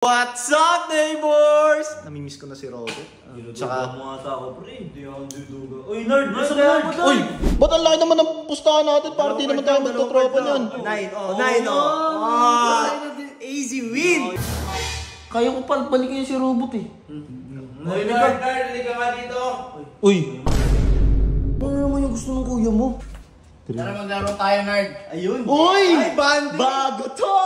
What's up, neighbors? Namimiss ko na si Robert. Tsaka mo ata ako, pre. Hindi ako duduga. Uy, nerd! Nasa kaya mo, Uy! Ba't ang laki naman ng pustahan natin? Para di naman tayo magtotropa niyan. 9-0. Easy win! Kaya ko pala balikin si Robot eh. Uy, nerd! Hindi ka nga dito. Uy! Ano naman yung gusto ng kuya mo? Tara maglaro tayo, nerd. Ayun. Uy! Ay, banding! Bago to!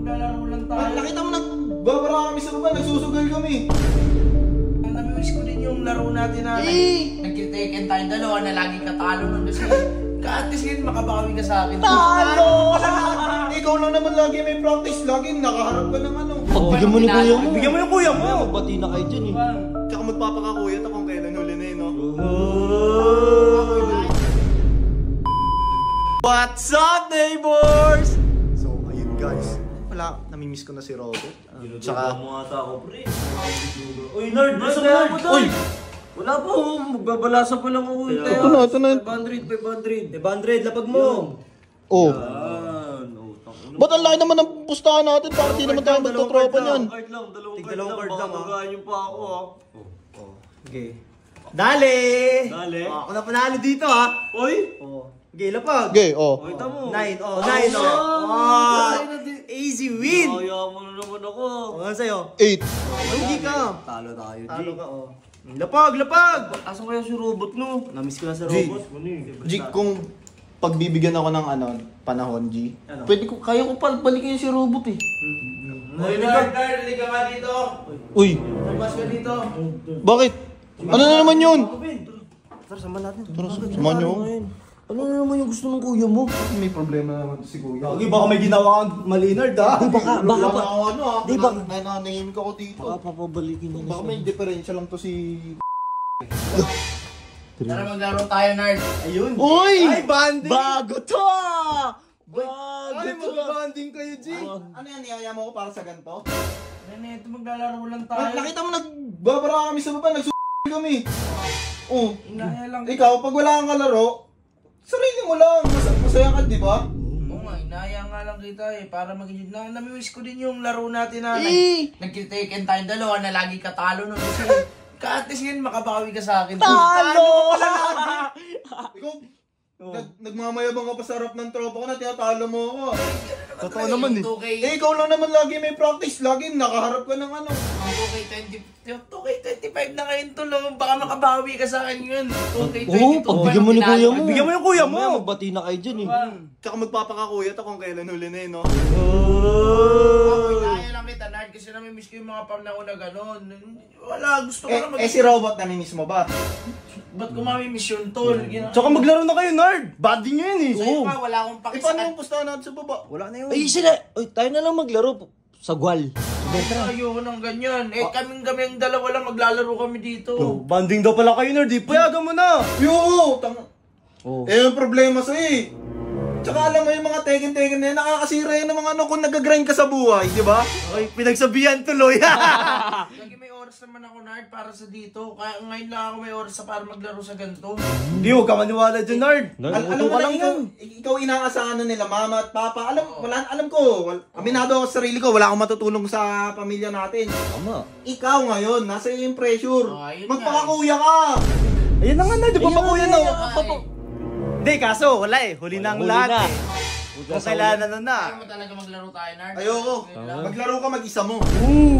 Maglalaro lang tayo. Nakita mo nagbabara kami sa baba, nagsusugal kami. Nami-wish ko din yung laro natin na nagkiteken tayong dalawa na lagi katalo nun kasi at least ngayon makabawi ka sa akin. Talo! Ikaw lang naman lagi may practice, lagi nakaharap ka ng ano. Pagbigyan mo ni kuya mo. Bigyan mo yung kuya mo. Magbati na kayo dyan eh. Tsaka magpapakakuyat ako kung kailan huli na no? What's up, neighbors? So, ayun guys. Wala, namimiss ko na si Robert. Tsaka mo ata ako, pre. Uy, nerd! Nasa kaya mo, Uy! Wala pa, magbabalasa pa lang ako. Ito na, ito na. 500. 500, lapag mo. Oh. Yan. Ba't ang laki naman ng pustahan natin? Para di naman tayo magtotropa niyan. Dalawang Tig card dalawang lang. card Baka lang, ah. magahan yung pa ako, ah. Okay. Dali! Dali. Ako na panalo dito, ha? Uy! Okay, lapag. Okay, oh. Kita mo. 9, oh. Easy win! Kaya mo na naman ako. Ano sa'yo? 8. Hindi ka. Talo tayo, G. Talo ka, oh. Lapag, lapag! Asan kaya si Robot no? Namiss ko na sa G. robot. G, kung pagbibigyan ako ng ano, panahon, G. Ano? Pwede ko, kaya ko pala balikin si Robot eh. Uy, nerd! Hindi ka nga dito. Uy, Labas ka dito. bakit? Ano na naman yun? Tara, sama natin. Samahan nyo. Ano na naman yung gusto ng kuya mo? May problema naman si Kuya. Okay, baka may ginawa kang mali, nerd, ha? Baka Wala pa. na ako ano ah. Di ba? Nananahimik ako dito. Baka papabalikin niya na Baka may diferensya lang to si... Tara maglaro tayo, nerd. Ayun. Uy! Ay, banding! Bago to! Ay, mag-banding kayo, G. Ano yan? Niyaya mo ko para sa ganito? Ito maglalaro lang tayo. Nakita mo nagbabara kami sa baba, nagsusugal kami. Oh, Inaya lang. ikaw, pag wala kang kalaro, sarili mo lang. Masaya ka, di ba? Oo nga, inaya nga lang kita eh. Para magiging na nami-wish ko din yung laro natin na nagkiteken tayong dalawa na lagi katalo nun kasi at least ngayon makabawi ka sa akin. Talo! Ikaw, nagmamayabang ka pa sa harap ng tropa ko na tinatalo mo ako. Totoo naman eh. 2K, Ikaw lang naman lagi may practice, lagi nakaharap ka ng ano. 2K25 na ngayon to, baka makabawi ka sa akin yun. 2K22. Oo, pagbigyan mo ni kuya mo. Bigyan mo yung kuya mo. Mamaya magbati na kayo dyan eh. Tsaka magpapakakuyat ako kung kailan huli na no? Inaya lang kita, nerd, kasi nami-miss ko yung mga panahon na gano'n. Wala, gusto ko lang Si Robot, namimiss mo ba? Ba't ko mamimiss yun, tol? Tsaka maglaro na kayo, nerd. Banding nyo yun, eh. Sa'yo pa, wala akong Paano pakisaan. yung pustahan natin sa baba? Wala na yun. Ay, sila. Uy, tayo na lang maglaro. Sa gwal. Ayoko ng ganyan. Kaming ang dalawa lang maglalaro kami dito. Banding daw pala kayo, nerd. Payagan mo na. Yo! Oh. Yung problema sa'yo eh. Tsaka alam mo yung mga Tekken na yan, nakakasira yan ng mga ano kung nag-grind ka sa buhay, di ba? Ay, pinagsabihan tuloy. Lagi may oras naman ako, nerd, para sa dito. Kaya ngayon lang ako may oras para maglaro sa ganito. Hindi, huwag ka maniwala dyan, nerd. Alam mo na ikaw inaasahan na nila, mama at papa. Alam ko, aminado ako sa sarili ko, wala akong matutulong sa pamilya natin. Tama. Ikaw ngayon, nasa iyo yung pressure. Ayun Magpakakuya ka! Ayun na nga, nerd. Di ba pa kuya, no? Ay, Hindi, kaso, wala eh. Huli na ang Huli lahat na. eh. Kung kailan na. ayaw mo talaga maglaro tayo, nerd? Ayoko. Maglaro ka mag-isa mo.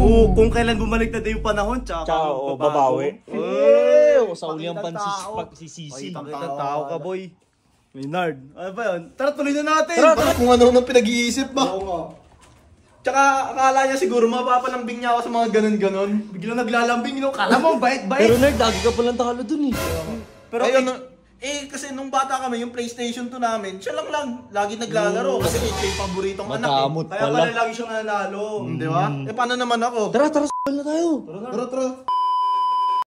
Oo, kung kailan bumalik na din yung panahon, tsaka Tsaka, babawi. Eh, sa uli ang Pakitang tao. pagsisisi. Pakitang tao ka, boy. May nerd. Ano ba yun? Tara, tuloy na natin. Bakit kung ano nang pinag-iisip ba? Tsaka akala niya siguro mapapalambing niya ako sa mga ganon-ganon. Biglang naglalambing, no? Kala mo, bait-bait. Pero nerd, lagi ka palang talo dun eh. Pero ayun, kasi nung bata kami, yung PlayStation 2 namin, siya lang lagi naglalaro. Kasi siya yung paboritong anak eh. Matamot Kaya pala. pala lagi siyang nanalo. Di ba? Eh paano naman ako? Tara, sa gwal na tayo. Tara, tara.